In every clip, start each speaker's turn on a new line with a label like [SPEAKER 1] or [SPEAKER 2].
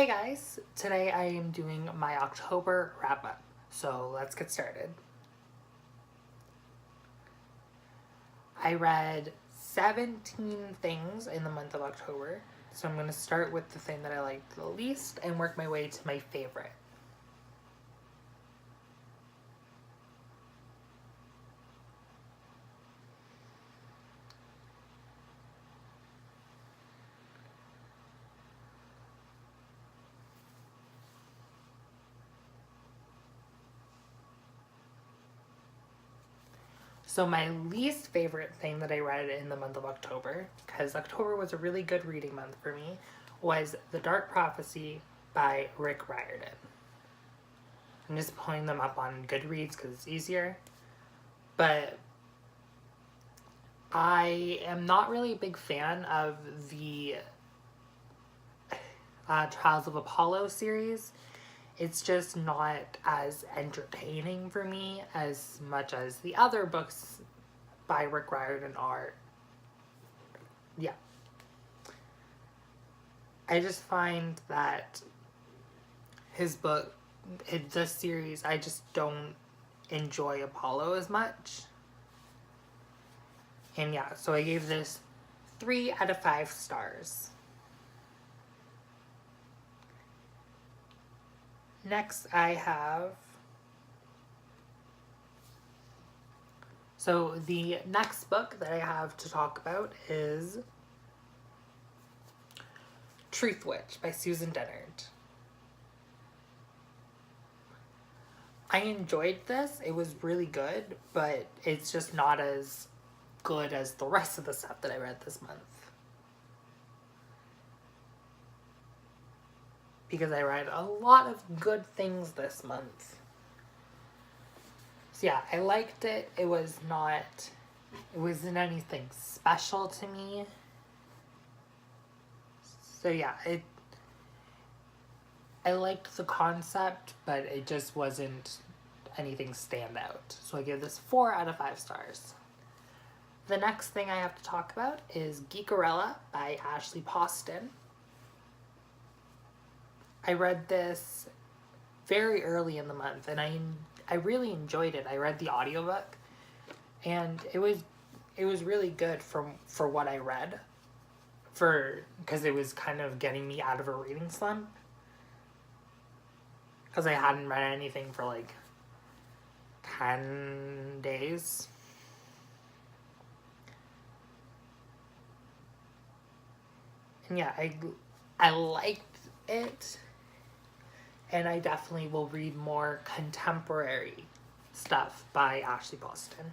[SPEAKER 1] Hey guys, today I am doing my October wrap up. So let's get started. I read 17 things in the month of October. So I'm going to start with the thing that I liked the least and work my way to my favorite. So my least favorite thing that I read in the month of October, because October was a really good reading month for me, was The Dark Prophecy by Rick Riordan. I'm just pulling them up on Goodreads because it's easier. But I am not really a big fan of the Trials of Apollo series. It's just not as entertaining for me as much as the other books by Rick Riordan are. Yeah. I just find that this series, I just don't enjoy Apollo as much. And yeah, so I gave this 3 out of 5 stars. Next, I have... So the next book that I have to talk about is Truthwitch by Susan Dennard. I enjoyed this. It was really good, but it's just not as good as the rest of the stuff that I read this month. Because I read a lot of good things this month. So yeah, I liked it. It wasn't anything special to me. So yeah, I liked the concept, but it just wasn't anything stand out. So I give this 4 out of 5 stars. The next thing I have to talk about is Geekerella by Ashley Poston. I read this very early in the month, and I really enjoyed it. I read the audiobook, and it was really good for what I read, because it was kind of getting me out of a reading slump, because I hadn't read anything for like 10 days. And yeah, I liked it, and I definitely will read more contemporary stuff by Ashley Poston.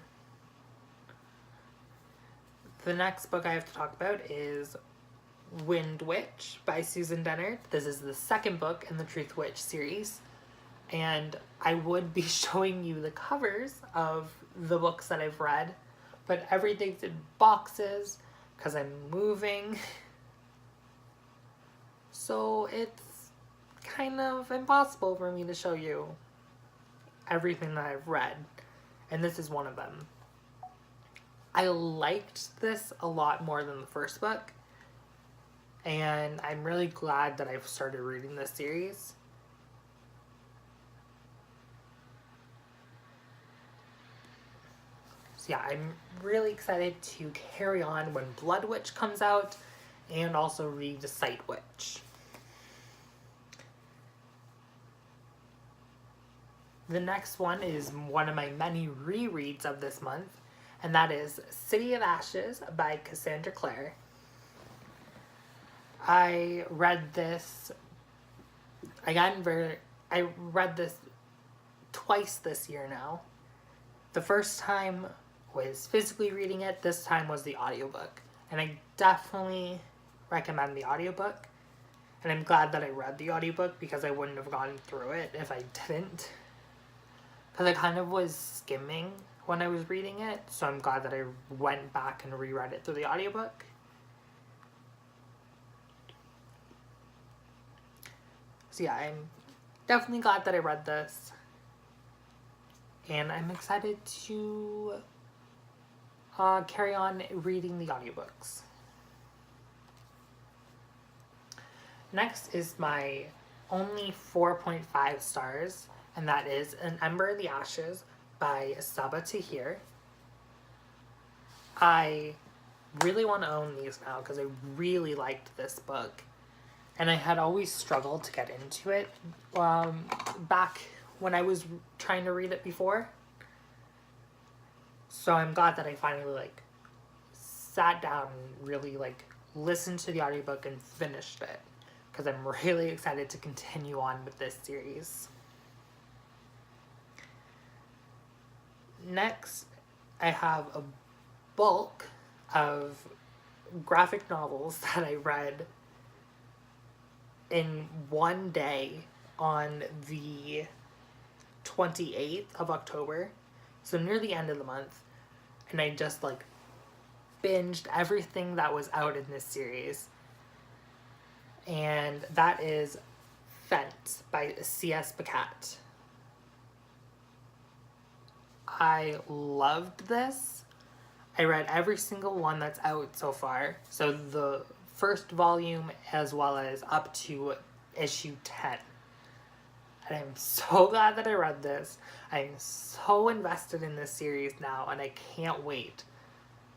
[SPEAKER 1] The next book I have to talk about is Wind Witch by Susan Dennard. This is the second book in the Truthwitch series, and I would be showing you the covers of the books that I've read, but everything's in boxes because I'm moving. So it's kind of impossible for me to show you everything that I've read, and this is one of them. I liked this a lot more than the first book, and I'm really glad that I've started reading this series. So yeah, I'm really excited to carry on when Blood Witch comes out, and also read The Sight Witch. The next one is one of my many rereads of this month, and that is City of Ashes by Cassandra Clare. I read this twice this year now. The first time was physically reading it, this time was the audiobook. And I definitely recommend the audiobook. And I'm glad that I read the audiobook because I wouldn't have gone through it if I didn't. Because I kind of was skimming when I was reading it, so I'm glad that I went back and reread it through the audiobook. So yeah, I'm definitely glad that I read this. And I'm excited to carry on reading the audiobooks. Next is my only 4.5 stars, and that is An Ember in the Ashes by Sabaa Tahir. I really want to own these now because I really liked this book, and I had always struggled to get into it back when I was trying to read it before. So I'm glad that I finally sat down and really listened to the audiobook and finished it, because I'm really excited to continue on with this series. Next, I have a bulk of graphic novels that I read in one day on the 28th of October, so near the end of the month, and I just binged everything that was out in this series. And that is Fence by C.S. Pacat. I loved this. I read every single one that's out so far. So the first volume as well as up to issue 10. And I'm so glad that I read this. I'm so invested in this series now, and I can't wait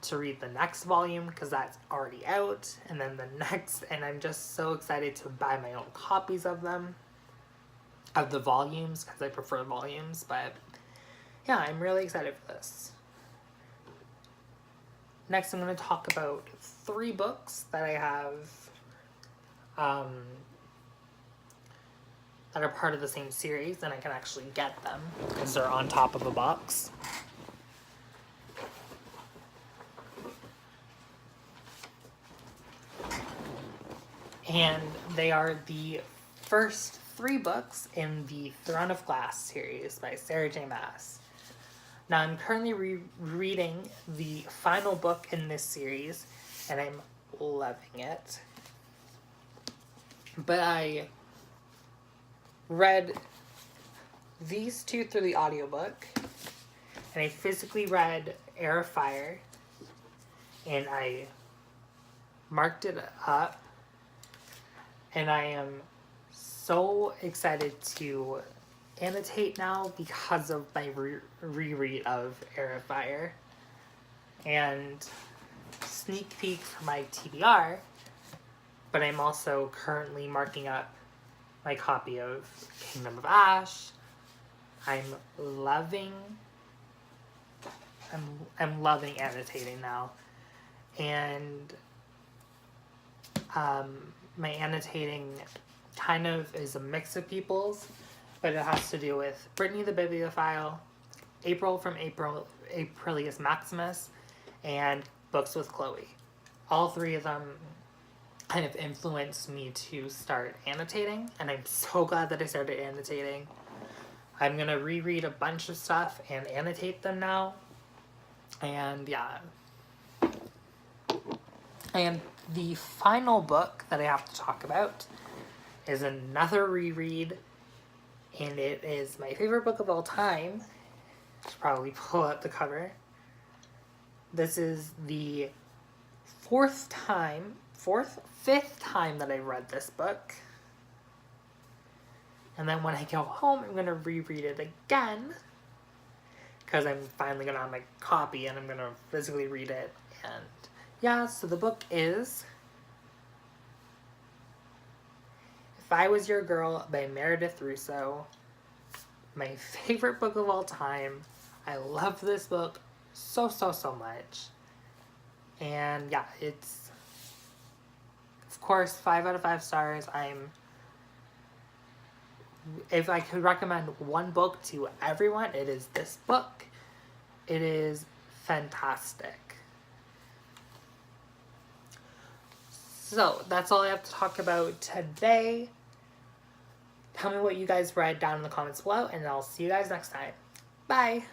[SPEAKER 1] to read the next volume because that's already out, and then the next, and I'm just so excited to buy my own copies of them, of the volumes, because I prefer volumes. But yeah, I'm really excited for this. Next, I'm going to talk about 3 books that I have that are part of the same series, and I can actually get them because they're on top of a box. And they are the first 3 books in the Throne of Glass series by Sarah J. Maas. Now, I'm currently reading the final book in this series, and I'm loving it. But I read these 2 through the audiobook, and I physically read Heir of Fire, and I marked it up, and I am so excited to annotate now because of my reread of Heir of Fire. And sneak peek for my TBR, but I'm also currently marking up my copy of Kingdom of Ash. I'm loving annotating now, and my annotating kind of is a mix of people's, but it has to do with Brittany the Bibliophile, April from Aprilius Maximus, and Books with Chloe. All 3 of them kind of influenced me to start annotating, and I'm so glad that I started annotating. I'm gonna reread a bunch of stuff and annotate them now, and yeah. And the final book that I have to talk about is another reread, and it is my favorite book of all time. I should probably pull up the cover. This is the 5th time that I read this book. And then when I go home, I'm going to reread it again, because I'm finally going to have my copy and I'm going to physically read it. And yeah, so the book is If I Was Your Girl by Meredith Russo. My favorite book of all time. I love this book so much. And yeah, it's, of course, 5 out of 5 stars. If I could recommend one book to everyone, it is this book. It is fantastic. So that's all I have to talk about today. Tell me what you guys read down in the comments below, and I'll see you guys next time. Bye!